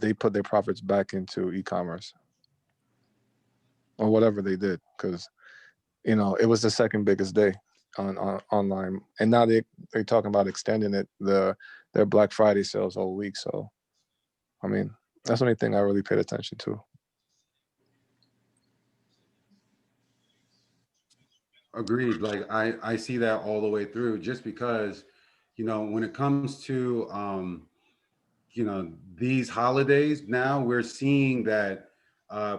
they put their profits back into e-commerce or whatever they did, because it was the second biggest day on online, and now they're talking about extending it their Black Friday sales all week. So I mean, that's the only thing I really paid attention to. Agreed. Like I see that all the way through, just because, when it comes to these holidays, now we're seeing that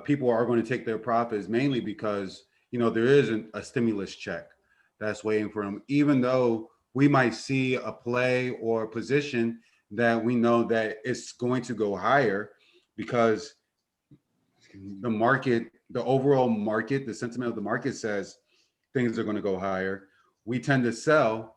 people are going to take their profits mainly because, there isn't a stimulus check that's waiting for them, even though we might see a play or a position that we know that it's going to go higher because the market, the overall market, the sentiment of the market says things are going to go higher. We tend to sell,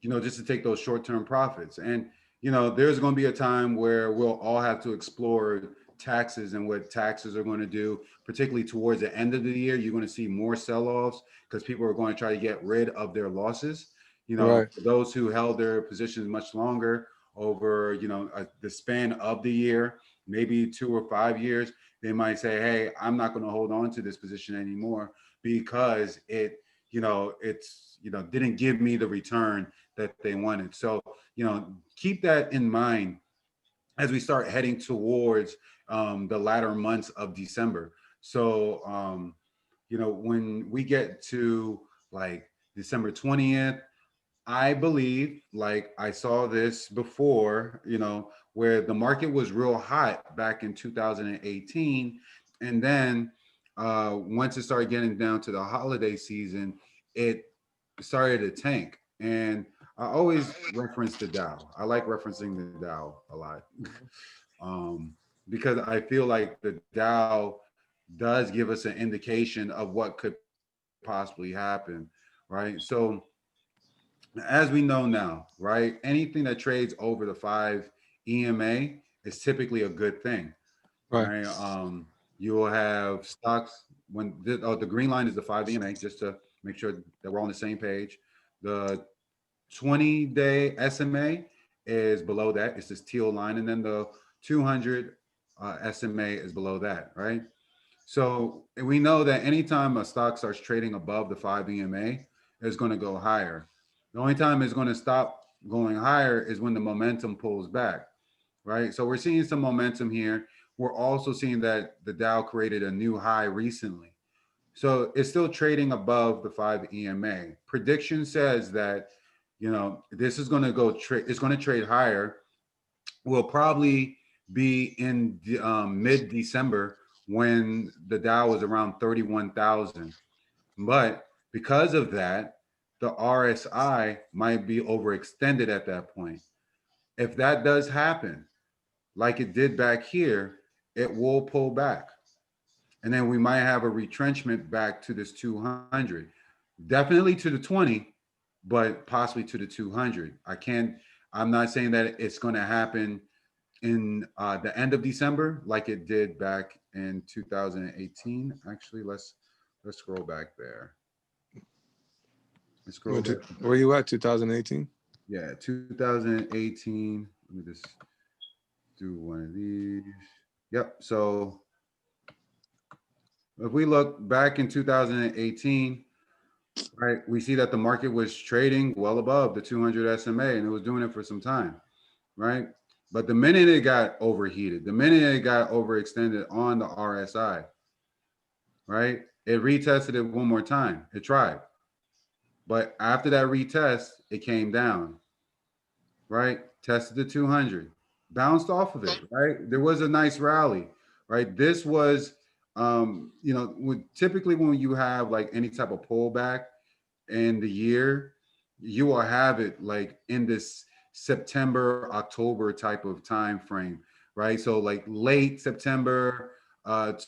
just to take those short-term profits. And, there's going to be a time where we'll all have to explore taxes and what taxes are going to do, particularly towards the end of the year. You're going to see more sell-offs because people are going to try to get rid of their losses. Right. Those who held their positions much longer over, the span of the year, maybe 2 or 5 years, they might say, hey, I'm not going to hold on to this position anymore because it's didn't give me the return that they wanted. So keep that in mind as we start heading towards the latter months of December. So when we get to like December 20th, I believe, like I saw this before, where the market was real hot back in 2018. And then once it started getting down to the holiday season, it started to tank. And I always reference the Dow. I like referencing the Dow a lot. um, because I feel like the Dow does give us an indication of what could possibly happen, right? So as we know now, right? Anything that trades over the 5 EMA is typically a good thing, Right. right? You will have stocks when the green line is the 5 EMA, just to make sure that we're all on the same page. The 20-day SMA is below that. It's this teal line, and then the 200 SMA is below that, right? So we know that anytime a stock starts trading above the 5 EMA, it's going to go higher. The only time it's going to stop going higher is when the momentum pulls back, right? So we're seeing some momentum here. We're also seeing that the Dow created a new high recently. So it's still trading above the 5 EMA. Prediction says that, this is going to go trade. It's going to trade higher. Will probably be in mid December when the Dow was around 31,000. But because of that, the RSI might be overextended at that point. If that does happen, like it did back here, it will pull back. And then we might have a retrenchment back to this 200. Definitely to the 20, but possibly to the 200. I'm not saying that it's going to happen in the end of December like it did back in 2018. Actually, let's scroll back there. Let's scroll back. Where you at? 2018. Yeah, 2018. Let me just do one of these. Yep. So if we look back in 2018, right, we see that the market was trading well above the 200 SMA, and it was doing it for some time, right? But the minute it got overheated, the minute it got overextended on the RSI, right, it retested it one more time. It tried. But after that retest, it came down, right? Tested the 200, bounced off of it, right? There was a nice rally, right? This was, typically when you have like any type of pullback in the year, you will have it like in this September, October type of time frame, right? So like late September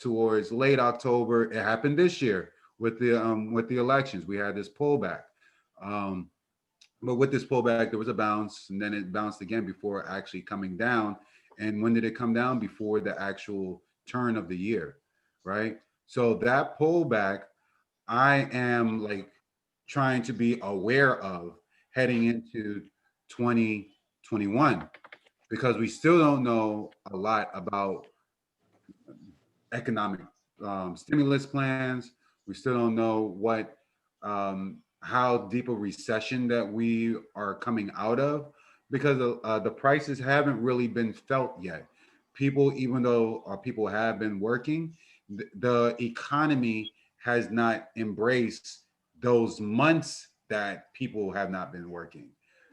towards late October. It happened this year with the elections. We had this pullback. Um, but with this pullback, there was a bounce, and then it bounced again before actually coming down. And when did it come down? Before the actual turn of the year, right? So that pullback, I am like trying to be aware of heading into 2021, because we still don't know a lot about economic stimulus plans. We still don't know what how deep a recession that we are coming out of, because the prices haven't really been felt yet. People, even though people have been working, the economy has not embraced those months that people have not been working.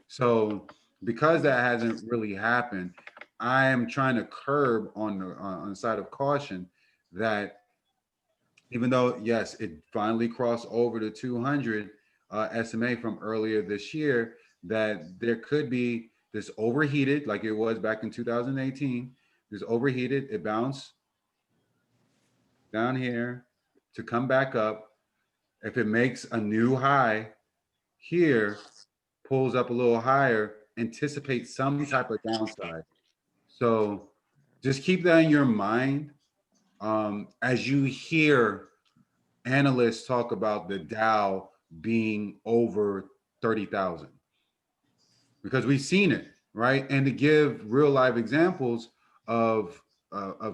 So because that hasn't really happened, I am trying to curb on the side of caution that even though yes, it finally crossed over the 200 SMA from earlier this year, that there could be this overheated, like it was back in 2018. This overheated, it bounced down here to come back up. If it makes a new high here, pulls up a little higher, anticipate some type of downside. So just keep that in your mind as you hear analysts talk about the Dow being over 30,000, because we've seen it, right? And to give real live examples of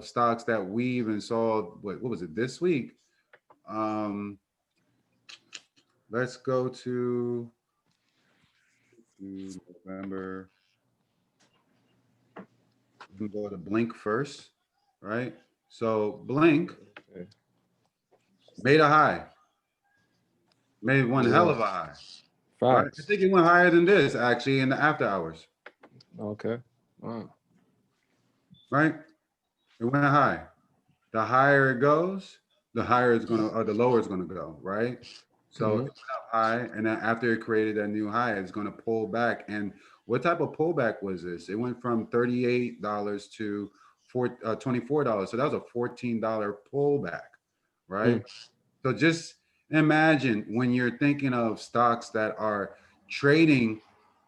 stocks that we even saw, what was it this week? Um, let's go to November. We can go to Blink first, right? So Blink Okay. made a high, made one hell Yeah. of a high, right? I Facts. think it went higher than this actually in the after hours, Okay. Wow. right? It went high. The higher it goes, the higher it's gonna, or the lower it's gonna go, right? So it Hmm. went up high, and then after it created that new high, it's gonna pull back. And what type of pullback was this? It went from $38 to $24. So that was a $14 pullback, right? Mm. So just imagine when you're thinking of stocks that are trading,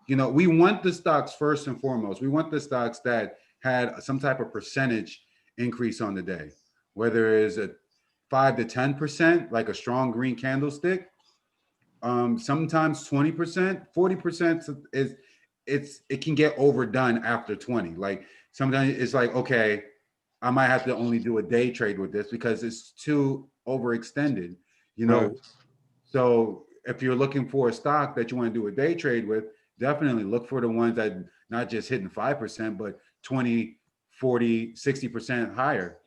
we want the stocks first and foremost. We want the stocks that had some type of percentage increase on the day, whether it's a 5 to 10%, like a strong green candlestick. Sometimes 20%, 40% is it can get overdone after 20. Like sometimes it's like, okay, I might have to only do a day trade with this because it's too overextended, you Right. know. So if you're looking for a stock that you want to do a day trade with, definitely look for the ones that not just hitting 5%, but 20, 40, 60% higher.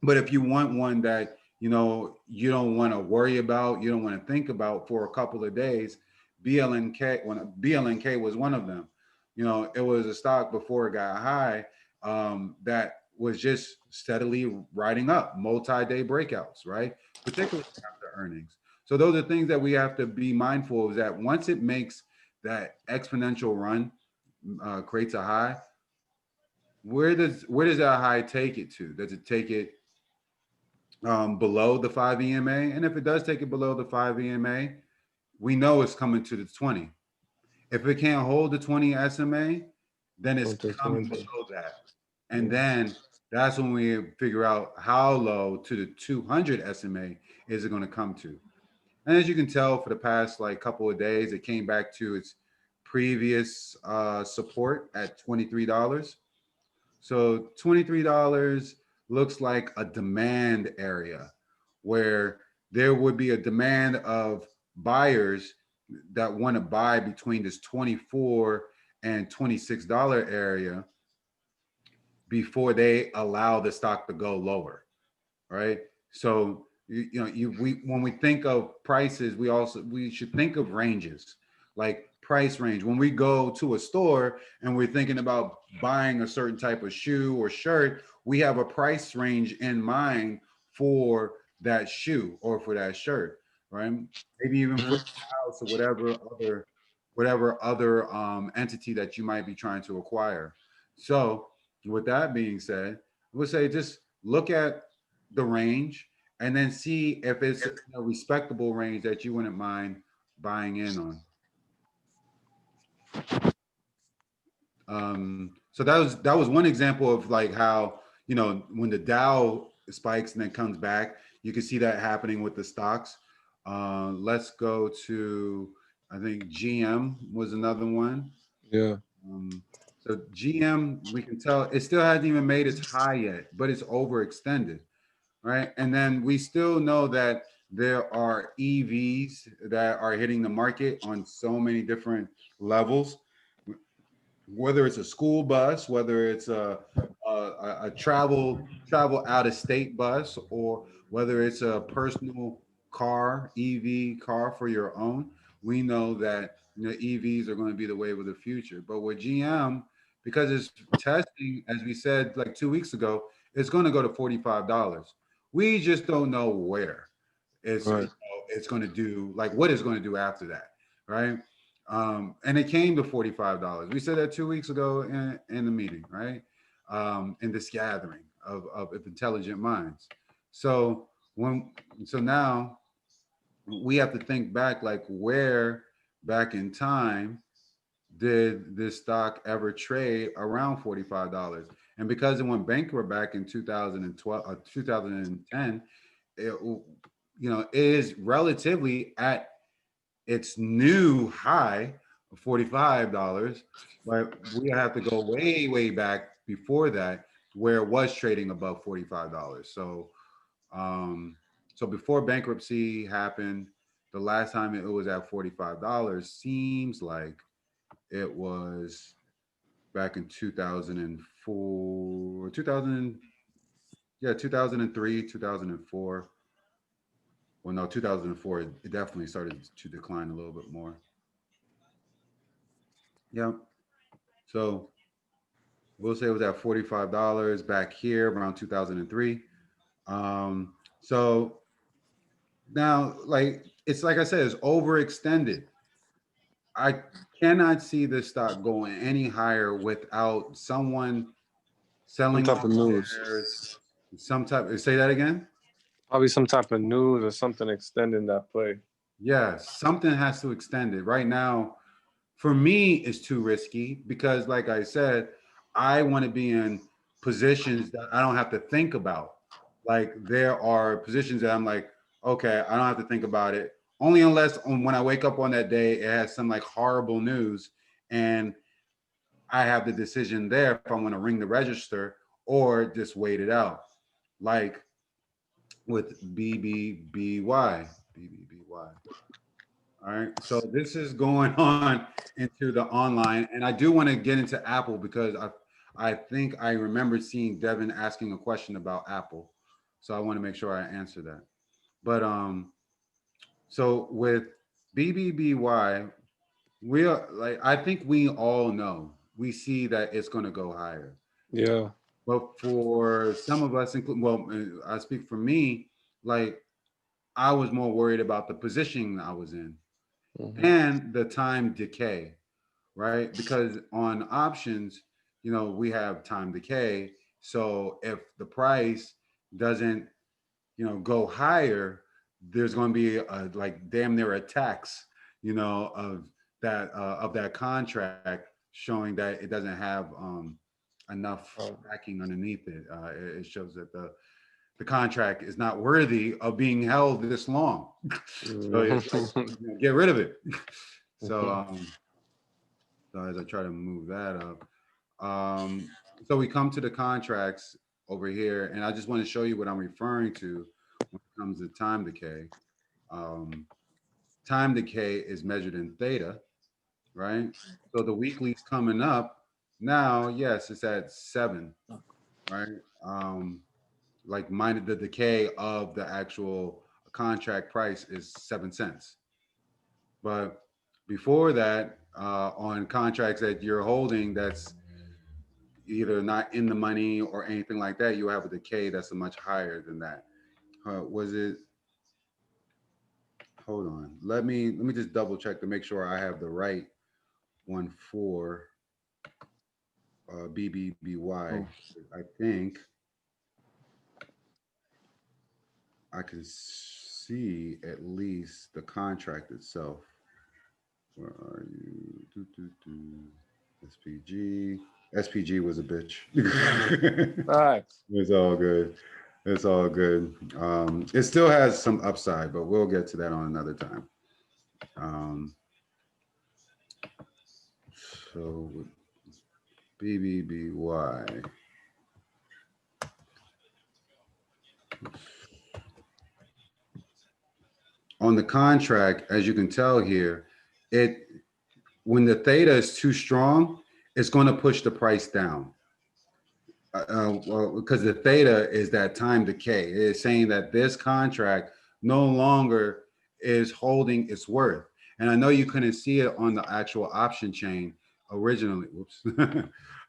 But if you want one that, you don't want to worry about, you don't want to think about for a couple of days, BLNK was one of them. It was a stock before it got high, that was just steadily riding up, multi-day breakouts, right? Particularly after earnings. So those are things that we have to be mindful of, is that once it makes that exponential run, creates a high, where does that high take it to? Does it take it below the 5 EMA? And if it does take it below the 5 EMA, we know it's coming to the 20. If it can't hold the 20 SMA, then it's Go to coming 20. below that. And Yeah. then that's when we figure out how low to the 200 SMA is it going to come to. And as you can tell, for the past like couple of days, it came back to its previous support at $23. So $23 looks like a demand area where there would be a demand of buyers that want to buy between this 24 and $26 area before they allow the stock to go lower, right? So we when we think of prices, we should think of ranges, like price range. When we go to a store and we're thinking about buying a certain type of shoe or shirt, we have a price range in mind for that shoe or for that shirt, right? Maybe even for the house or whatever other entity that you might be trying to acquire. So with that being said, I would say just look at the range and then see if it's a respectable range that you wouldn't mind buying in on. So that was one example of like how, when the Dow spikes and then comes back, you can see that happening with the stocks. Let's go to, I think GM was another one. Yeah. Um, So GM, we can tell it still hasn't even made its high yet, but it's overextended, right? And then we still know that there are EVs that are hitting the market on so many different levels, whether it's a school bus, whether it's a travel out of state bus, or whether it's a personal car, EV car for your own. We know that EVs are going to be the wave of the future. But with GM, because it's testing, as we said like 2 weeks ago, it's going to go to $45. We just don't know where Right. it's going to do, like what it's going to do after that, right? And it came to $45. We said that 2 weeks ago in the meeting, right? In this gathering of intelligent minds. So so now we have to think back, like where back in time did this stock ever trade around $45? And because it went bankrupt back in 2012, 2010, it, it is relatively at its new high of $45, but we have to go way, way back before that where it was trading above $45. So before bankruptcy happened, the last time it was at $45 seems like it was back in 2004, 2000, yeah, 2003, 2004. Well, no, 2004, it definitely started to decline a little bit more. Yeah. So we'll say it was at $45 back here around 2003. So now, like, it's like I said, it's overextended. I cannot see this stock going any higher without someone Some selling type off of news. shares, some type, say that again? Probably some type of news or something extending that play. Yeah, something has to extend it. Right now, for me, it's too risky because, like I said, I want to be in positions that I don't have to think about. Like there are positions that I'm like, okay, I don't have to think about it. Only unless when I wake up on that day, it has some like horrible news, and I have the decision there if I want to ring the register or just wait it out. Like with BBBY, BBBY. All right. So this is going on into the online, and I do want to get into Apple because I think I remember seeing Devin asking a question about Apple, so I want to make sure I answer that. But so with BBBY, we are like I think we all know we see that it's going to go higher. Yeah. But for some of us, including well, I speak for me, like I was more worried about the position I was in Mm-hmm. and the time decay, right? Because on options, we have time decay. So if the price doesn't, go higher, there's going to be a like damn near a tax, of that contract showing that it doesn't have enough Oh. backing underneath it. It shows that the contract is not worthy of being held this long. So it's like, get rid of it. So so as I try to move that up. So we come to the contracts over here, and I just want to show you what I'm referring to when it comes to time decay. Um, Time decay is measured in theta, right? So the weekly's coming up. Now, yes, it's at 7, right? Like minus the decay of the actual contract price is 7 cents. But before that, on contracts that you're holding, that's either not in the money or anything like that, you have a decay that's much higher than that. Was it? Hold on. Let me just double check to make sure I have the right one for BBBY. Oh. I think I can see at least the contract itself. Where are you? SPG. SPG was a bitch. Facts. It's all good. It's all good. It still has some upside, but we'll get to that on another time. So BBBY. On the contract, as you can tell here, when the theta is too strong, it's going to push the price down. Well, because the theta is that time decay. It is saying that this contract no longer is holding its worth. And I know you couldn't see it on the actual option chain originally. Whoops.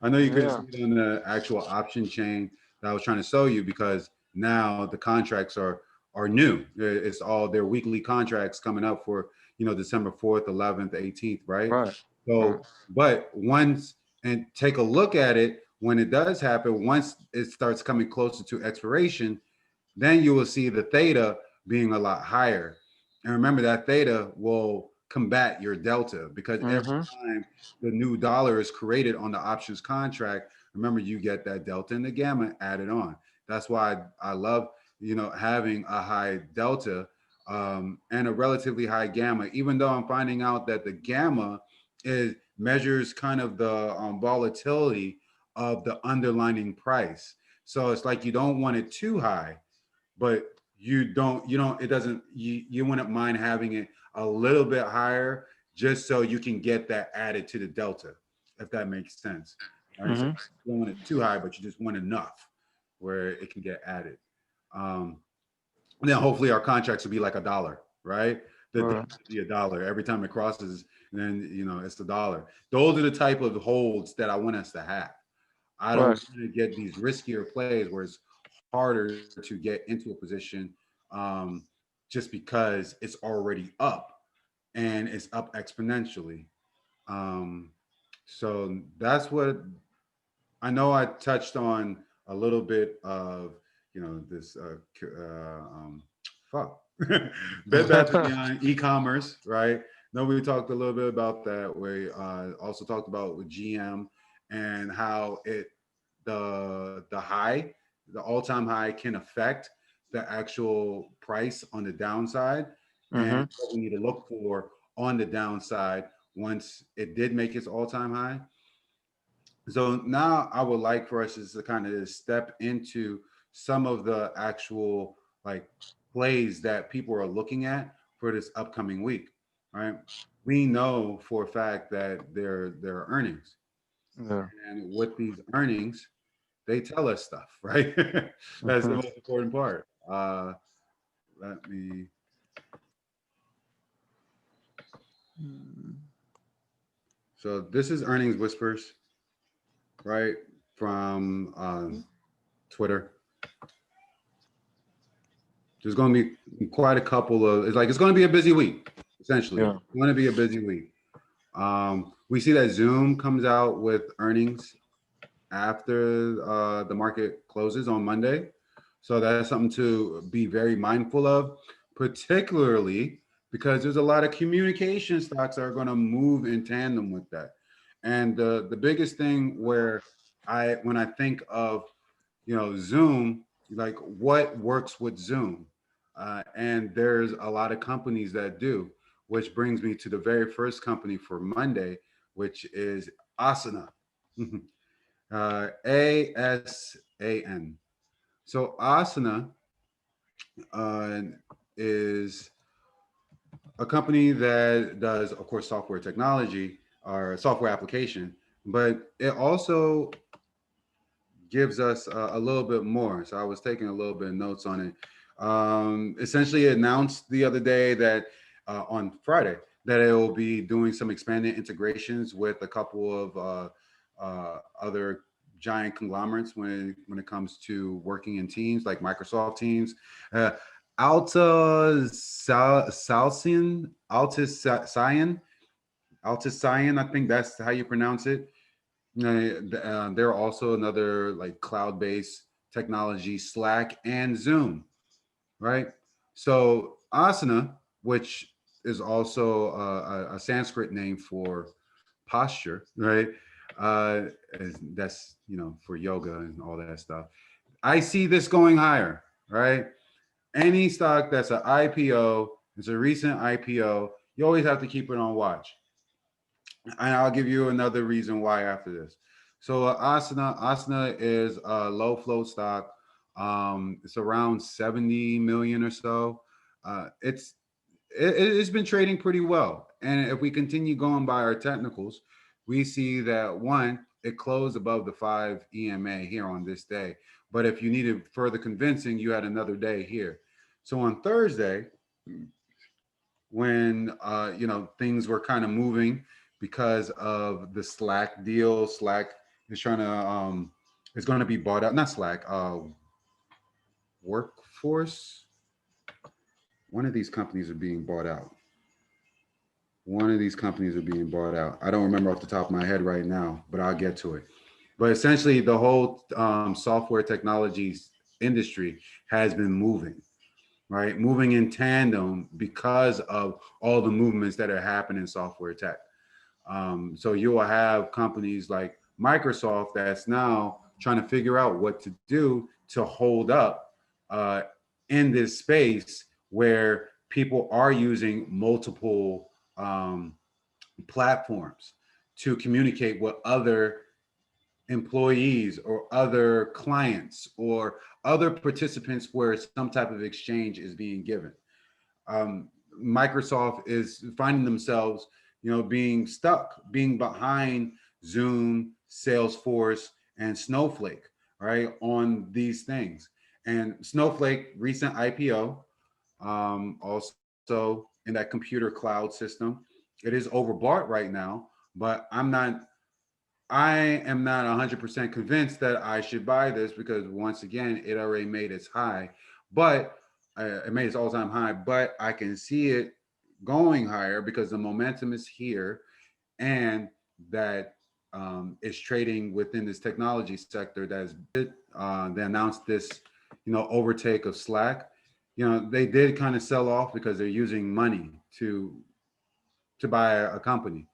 I know you couldn't see it on the actual option chain that I was trying to show you, because now the contracts are new. It's all their weekly contracts coming up for, December 4th, 11th, 18th, right? Right. So, but once, and take a look at it, when it does happen, once it starts coming closer to expiration, then you will see the theta being a lot higher. And remember, that theta will combat your delta, because every time the new dollar is created on the options contract, remember, you get that delta and the gamma added on. That's why I love, having a high delta and a relatively high gamma, even though I'm finding out that the gamma measures kind of the volatility of the underlying price. So it's like you don't want it too high, but you wouldn't mind having it a little bit higher, just so you can get that added to the delta, if that makes sense. Right? So you don't want it too high, but you just want enough where it can get added. And then hopefully our contracts will be like $1, right? That be $1 every time it crosses, and then it's $1. Those are the type of holds that I want us to have. I don't want to get these riskier plays where it's harder to get into a position just because it's already up and it's up exponentially. So that's what I know. I touched on a little bit of this Bed Bath & Beyond e-commerce, right? Then we talked a little bit about that. We also talked about with GM and how the all-time high can affect the actual price on the downside, and what we need to look for on the downside once it did make its all-time high. So now I would like for us to kind of step into some of the actual plays that people are looking at for this upcoming week, right? We know for a fact that there are earnings. Yeah. And with these earnings, they tell us stuff, right? That's the most important part. Let me. So this is Earnings Whispers, right? From Twitter. There's going to be quite a couple of, it's going to be a busy week, essentially. Yeah. It's going to be a busy week. We see that Zoom comes out with earnings after the market closes on Monday. So that's something to be very mindful of, particularly because there's a lot of communication stocks that are going to move in tandem with that. And the biggest thing when I think of, Zoom, like what works with Zoom? And there's a lot of companies that do, which brings me to the very first company for Monday, which is ASAN. ASAN. So ASAN is a company that does, of course, software technology or software application, but it also gives us a little bit more. So I was taking a little bit of notes on it. Essentially, it announced the other day that on Friday that it will be doing some expanded integrations with a couple of other giant conglomerates when it comes to working in teams like Microsoft Teams. Altis Cyan, I think that's how you pronounce it. They're also another like cloud-based technology, Slack and Zoom, right? So asana, which is also a Sanskrit name for posture, right? That's for yoga and all that stuff. I see this going higher, right? Any stock that's an IPO, it's a recent IPO, you always have to keep it on watch. And I'll give you another reason why after this. So Asana is a low float stock. It's around 70 million or so. It's been trading pretty well. And if we continue going by our technicals, we see that one, it closed above the 5 EMA here on this day. But if you needed further convincing, you had another day here. So on Thursday, when things were kind of moving because of the Slack deal, Slack is trying to is going to be bought out. Not Slack, Workforce. One of these companies are being bought out. One of these companies are being bought out. I don't remember off the top of my head right now, but I'll get to it. But essentially, the whole software technologies industry has been moving, right? Moving in tandem because of all the movements that are happening in software tech. So you will have companies like Microsoft that's now trying to figure out what to do to hold up in this space where people are using multiple platforms to communicate with other employees or other clients or other participants where some type of exchange is being given. Microsoft is finding themselves, being stuck, being behind Zoom, Salesforce, and Snowflake, right, on these things. And Snowflake, recent IPO, also in that computer cloud system. It is overbought right now, but I am not 100% convinced that I should buy this because once again, it already made its high, but it made its all-time high, but I can see it going higher because the momentum is here and that is trading within this technology sector that is, they announced this, overtake of Slack. They did kind of sell off because they're using money to buy a company.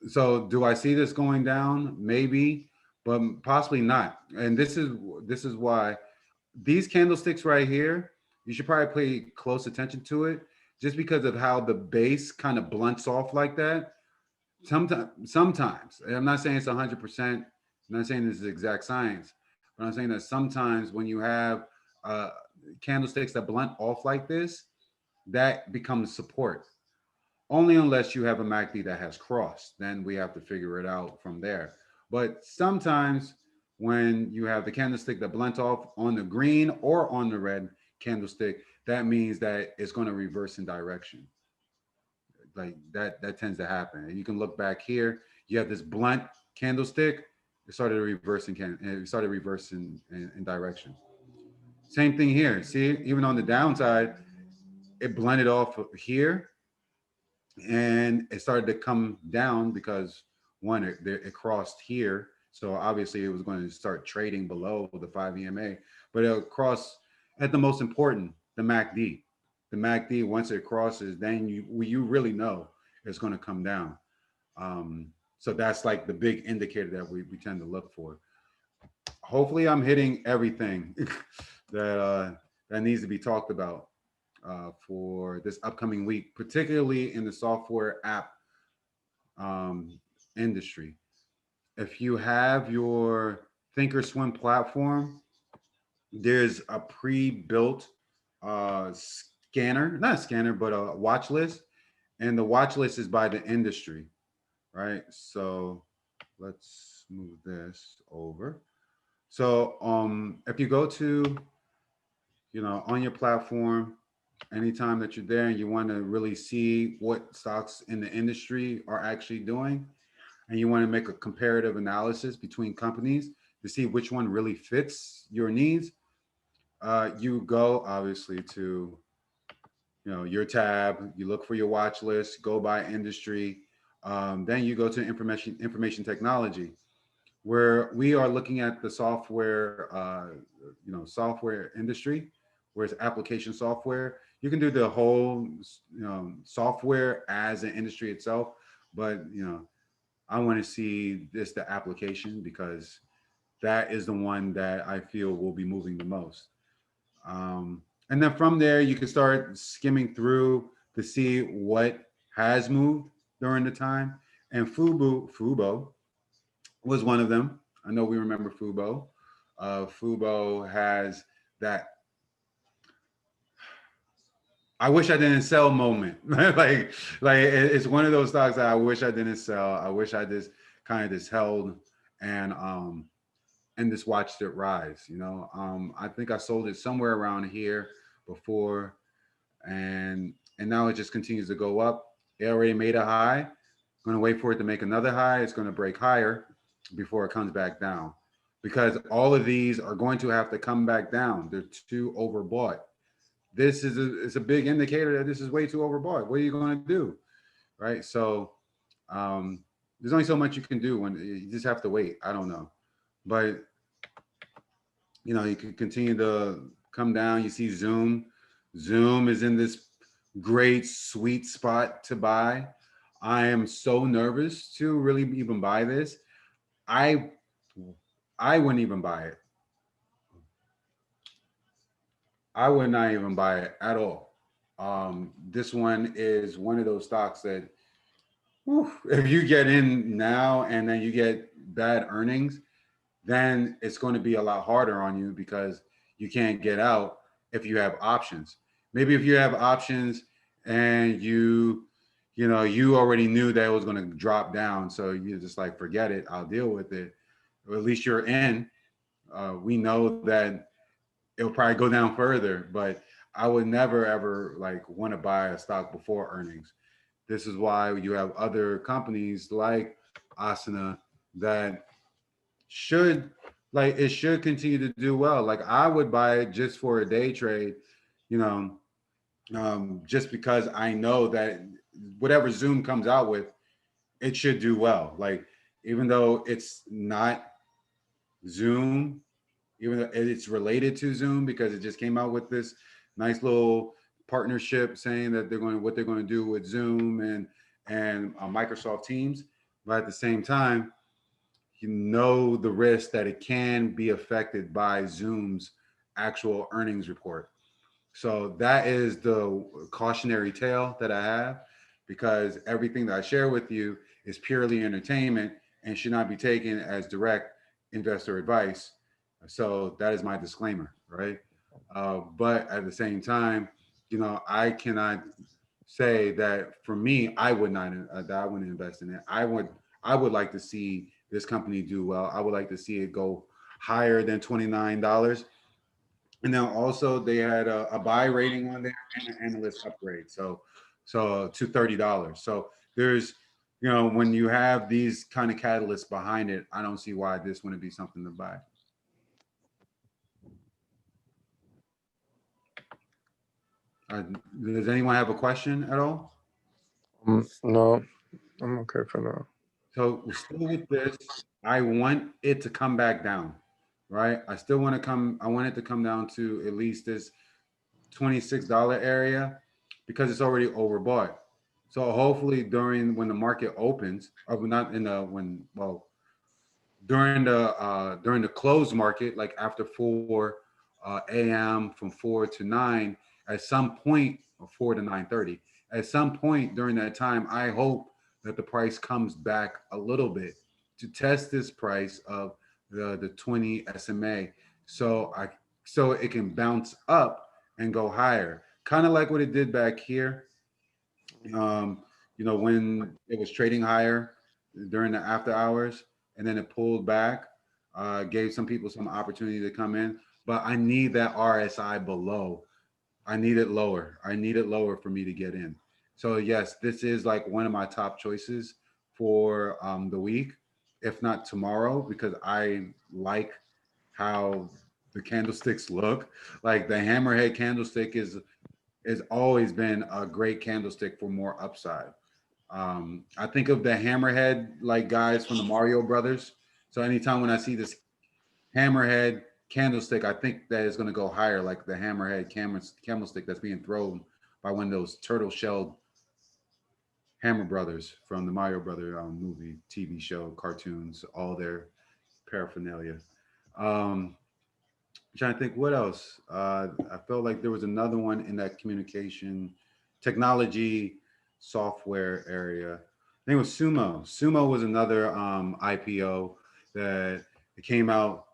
So do I see this going down? Maybe, but possibly not. And this is why these candlesticks right here, you should probably pay close attention to it, just because of how the base kind of blunts off like that. Sometimes, and I'm not saying it's 100%. I'm not saying this is exact science, but I'm saying that sometimes when you have uh, candlesticks that blunt off like this, that becomes support only unless you have a MACD that has crossed. Then we have to figure it out from there. But sometimes when you have the candlestick that blends off on the green or on the red candlestick, that means that it's going to reverse in direction. Like that tends to happen. And you can look back here. You have this blunt candlestick. It started reversing. It started reversing in direction. Same thing here. See, even on the downside, it blended off here and it started to come down because one, it crossed here, so obviously it was going to start trading below the 5 EMA, but it'll cross at the most important, the MACD. The MACD, once it crosses, then you really know it's going to come down. So that's like the big indicator that we tend to look for. Hopefully I'm hitting everything that needs to be talked about for this upcoming week, particularly in the software app industry. If you have your Thinkorswim platform, there's a pre-built scanner, not a scanner, but a watch list. And the watch list is by the industry, right? So let's move this over. So if you go to, on your platform, anytime that you're there and you want to really see what stocks in the industry are actually doing, and you want to make a comparative analysis between companies to see which one really fits your needs, you go obviously to your tab, you look for your watch list, go by industry, then you go to information technology, where we are looking at the software software industry, where it's application software. You can do the whole software as an industry itself, but I want to see the application, because that is the one that I feel will be moving the most. And then from there, you can start skimming through to see what has moved during the time. And FUBO was one of them. I know we remember FUBO. FUBO has that I wish I didn't sell moment. It's one of those stocks that I wish I didn't sell. I wish I just kind of just held and just watched it rise. I think I sold it somewhere around here before, and now it just continues to go up. It already made a high. Going to wait for it to make another high. It's going to break higher before it comes back down, because all of these are going to have to come back down. They're too overbought. This is it's a big indicator that this is way too overbought. What are you going to do, right? So there's only so much you can do when you just have to wait. I don't know, but you can continue to come down. You see Zoom. Zoom is in this great sweet spot to buy. I am so nervous to really even buy this. I I wouldn't even buy it. I would not even buy it at all. This one is one of those stocks that, whew, if you get in now and then you get bad earnings, then it's going to be a lot harder on you because you can't get out if you have options. Maybe if you have options and you already knew that it was going to drop down, so you're just like, forget it, I'll deal with it. Or at least you're in. We know that it'll probably go down further, but I would never ever like want to buy a stock before earnings. This is why you have other companies like Asana that should it should continue to do well. Like I would buy it just for a day trade, you know, just because I know that whatever Zoom comes out with, it should do well. Like even though it's not Zoom, even though it's related to Zoom because it just came out with this nice little partnership saying that what they're going to do with Zoom and Microsoft Teams, but at the same time, you know the risk that it can be affected by Zoom's actual earnings report. So that is the cautionary tale that I have, because everything that I share with you is purely entertainment and should not be taken as direct investor advice. So that is my disclaimer, right? But at the same time, I cannot say that for me, I would not that I wouldn't invest in it. I would like to see this company do well. I would like to see it go higher than $29. And then also they had a buy rating on there and an analyst upgrade. So to $30. So there's when you have these kind of catalysts behind it, I don't see why this wouldn't be something to buy. Does anyone have a question at all? No, I'm okay for now. So still with this, I want it to come back down, right? I want it to come down to at least this $26 area because it's already overbought. So hopefully when the market opens, or not in the during the closed market, like after 4 a.m. from 4 to 9, at some point, or 4 to 9:30, at some point during that time, I hope that the price comes back a little bit to test this price of the 20 SMA, so it can bounce up and go higher, kind of like what it did back here. When it was trading higher during the after hours, and then it pulled back, gave some people some opportunity to come in. But I need that RSI below. I need it lower. I need it lower for me to get in. So yes, this is like one of my top choices for the week, if not tomorrow, because I like how the candlesticks look. Like the hammerhead candlestick has always been a great candlestick for more upside. I think of the hammerhead like guys from the Mario Brothers. So anytime when I see this hammerhead candlestick, I think that is going to go higher, like the hammerhead candlestick that's being thrown by one of those turtle shelled Hammer Brothers from the Mario Brother movie, TV show, cartoons, all their paraphernalia. I'm trying to think what else. I felt like there was another one in that communication technology software area. I think it was SUMO. SUMO was another IPO. that it came out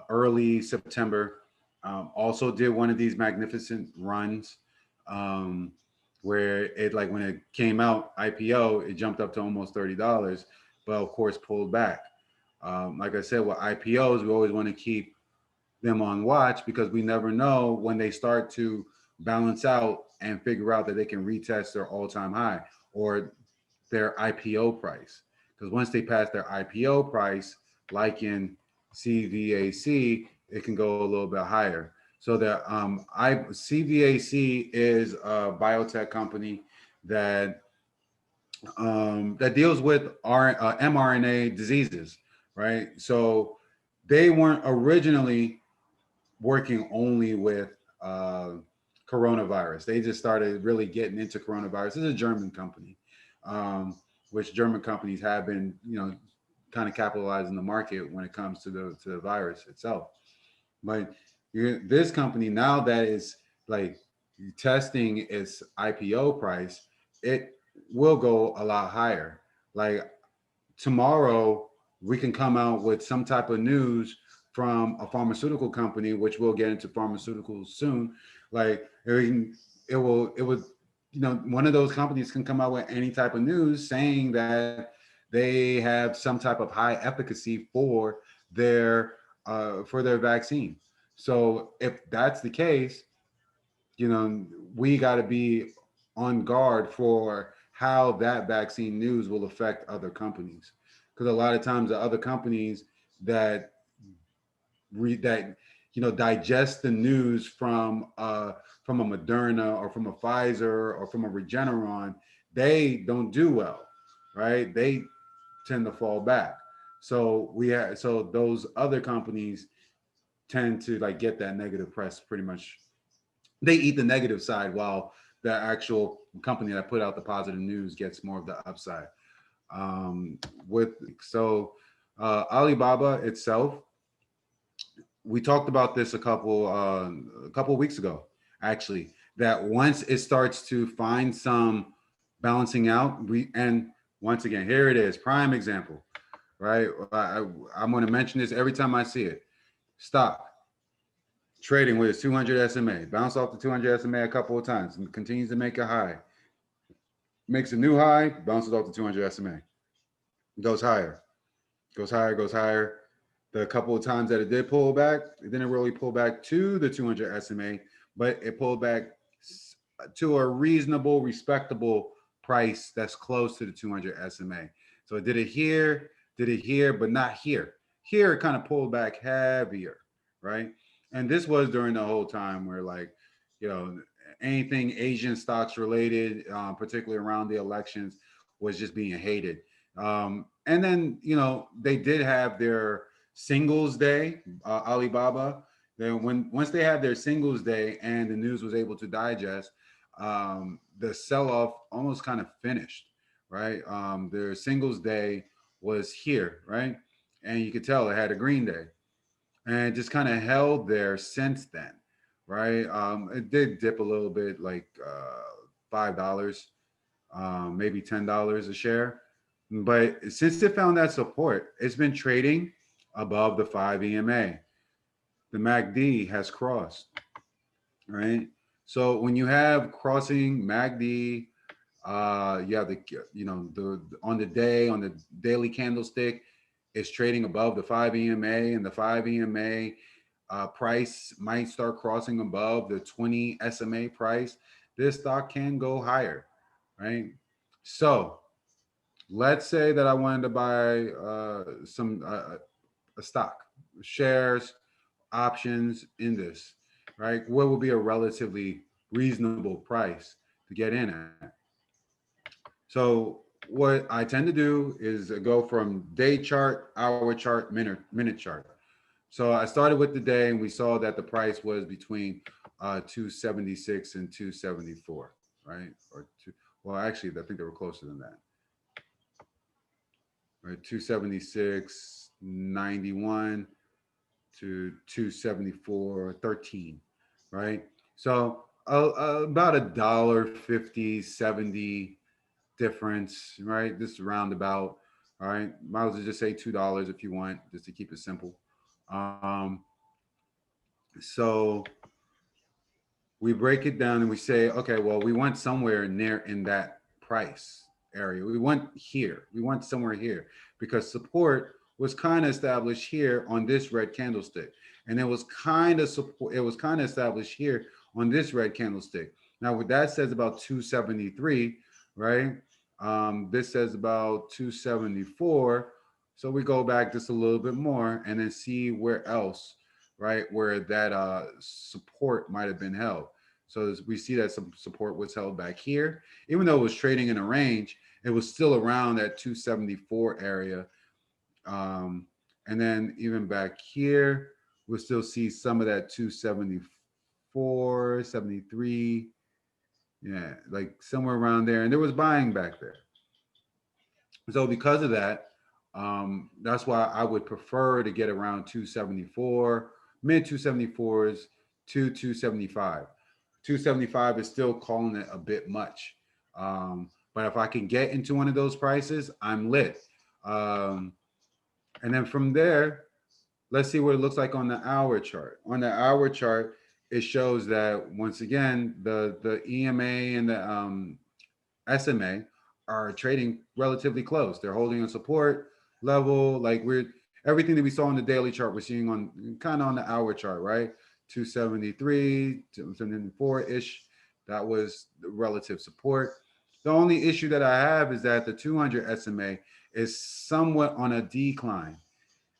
early September. Also did one of these magnificent runs um, where it, like when it came out IPO, it jumped up to almost $30, but of course pulled back. Like I said, with IPOs, we always want to keep them on watch because we never know when they start to balance out and figure out that they can retest their all-time high or their IPO price. Because once they pass their IPO price, like in CVAC, it can go a little bit higher. So that CVAC is a biotech company that that deals with mRNA diseases, right? So they weren't originally working only with coronavirus. They just started really getting into coronavirus. This is a German company, which German companies have been, kind of capitalizing the market when it comes to the virus itself. But this company now that is like testing its IPO price, it will go a lot higher. Like tomorrow, we can come out with some type of news from a pharmaceutical company, which we'll get into pharmaceuticals soon. Like it would, one of those companies can come out with any type of news saying that they have some type of high efficacy for their vaccine. So if that's the case, we got to be on guard for how that vaccine news will affect other companies. Because a lot of times the other companies that digest the news from a Moderna or from a Pfizer or from a Regeneron, they don't do well, right? They tend to fall back. So those other companies tend to like get that negative press pretty much. They eat the negative side while the actual company that put out the positive news gets more of the upside. With so Alibaba itself, we talked about this a couple weeks ago, actually. That once it starts to find some balancing out, and once again, here it is, prime example, right? I'm going to mention this every time I see it. Stock trading with its 200 SMA, bounced off the 200 SMA a couple of times, and continues to make a high. Makes a new high, bounces off the 200 SMA, goes higher, goes higher, goes higher. The couple of times that it did pull back, it didn't really pull back to the 200 SMA, but it pulled back to a reasonable, respectable price that's close to the 200 SMA. So it did it here, but not here. Here it kind of pulled back heavier, right? And this was during the whole time where, like, you know, anything Asian stocks related, particularly around the elections, was just being hated. And then, they did have their singles day, Alibaba. Then once they had their singles day and the news was able to digest, the sell-off almost kind of finished, right? Their singles day was here, right? And you could tell it had a green day and it just kind of held there since then, right? It did dip a little bit, like $5, maybe $10 a share. But since it found that support, it's been trading above the 5 EMA. The MACD has crossed, right? So when you have crossing MACD, you have the on the day, on the daily candlestick, it's trading above the 5 EMA, and the 5 EMA price might start crossing above the 20 SMA price. This stock can go higher, right? So let's say that I wanted to buy a stock, shares, options in this, right? What would be a relatively reasonable price to get in at? So what I tend to do is go from day chart, hour chart, minute chart. So I started with the day, and we saw that the price was between 276 and 274, right? Well, actually, I think they were closer than that. Right, 276.91 to 274.13, right? So about $1.50, 70 difference, right? This roundabout. All right, might as well just say $2 if you want, just to keep it simple. Um, so we break it down and we say, okay, well, we want somewhere near in that price area. We want here. We want somewhere here because support was kind of established here on this red candlestick, and it was kind of support. It was kind of established here on this red candlestick. Now, what that says about 273, right? This says about 274. So we go back just a little bit more and then see where else, right, where that support might have been held. So we see that some support was held back here. Even though it was trading in a range, it was still around that 274 area. And then even back here, we'll still see some of that 274, 73. Yeah, like somewhere around there. And there was buying back there. So because of that, that's why I would prefer to get around 274, mid 274s to 275. 275 is still calling it a bit much. But if I can get into one of those prices, I'm lit. Um, and then from there, let's see what it looks like on the hour chart. On the hour chart, it shows that once again, the EMA and the SMA are trading relatively close. They're holding a support level. Like we're everything that we saw on the daily chart, we're seeing on kind of on the hour chart, right? 273, 274-ish. That was the relative support. The only issue that I have is that the 200 SMA is somewhat on a decline.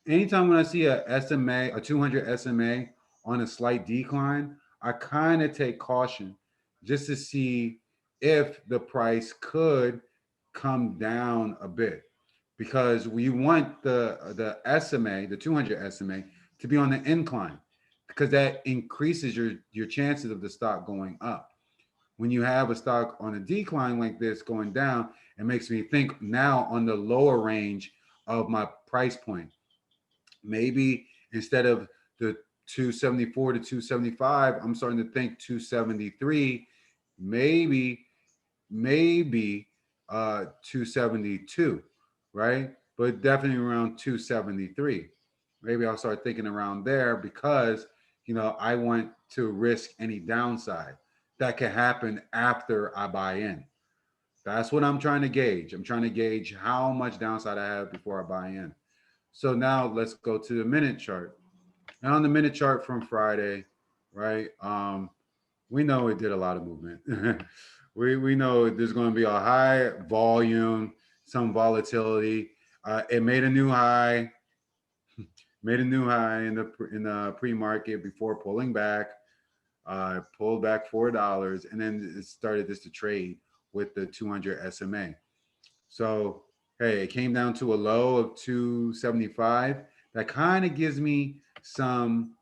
Anytime when I see a SMA, a 200 SMA on a slight decline, I kind of take caution just to see if the price could come down a bit, because we want the SMA, the 200 SMA, to be on the incline, because that increases your chances of the stock going up. When you have a stock on a decline like this going down, it makes me think now on the lower range of my price point. Maybe instead of the 274 to 275, I'm starting to think 273, maybe 272, right? But definitely around 273. Maybe I'll start thinking around there because, I want to risk any downside that can happen after I buy in. That's what I'm trying to gauge. I'm trying to gauge how much downside I have before I buy in. So now let's go to the minute chart. And on the minute chart from Friday, right? We know it did a lot of movement. we know there's going to be a high volume, some volatility. It made a new high, in the pre-market before pulling back. Pulled back $4, and then it started just to trade with the 200 SMA. So hey, it came down to a low of 275. That kind of gives me some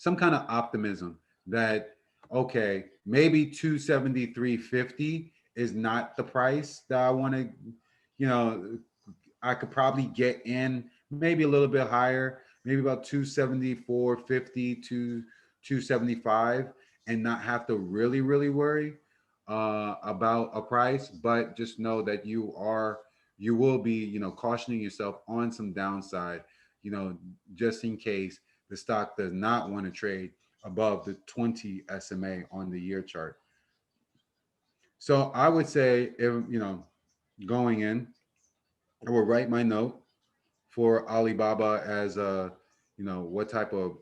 kind of optimism that okay, maybe 273.50 is not the price that I want to, you know, I could probably get in maybe a little bit higher, maybe about 274.50 to 275, and not have to really, really worry about a price, but just know that you will be, cautioning yourself on some downside, just in case the stock does not want to trade above the 20 SMA on the year chart. So I would say, if going in, I will write my note for Alibaba as a, what type of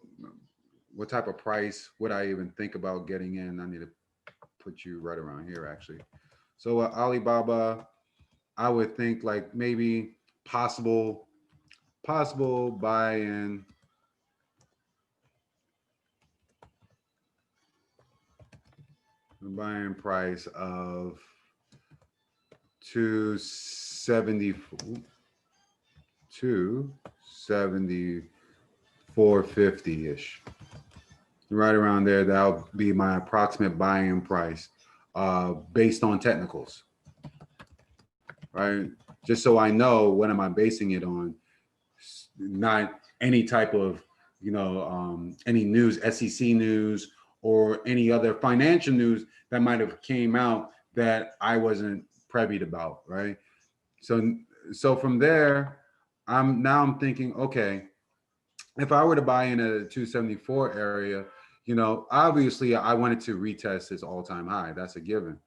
price would I even think about getting in. I need to put you right around here actually. So Alibaba, I would think like maybe possible buy-in price of 274.50 ish. Right around there, that'll be my approximate buy-in price based on technicals, right? Just so I know what am I basing it on, not any type of, any news, SEC news, or any other financial news that might have came out that I wasn't privy about, right? So so from there, I'm thinking, okay, if I were to buy in a 274 area, obviously I wanted to retest this all-time high. That's a given.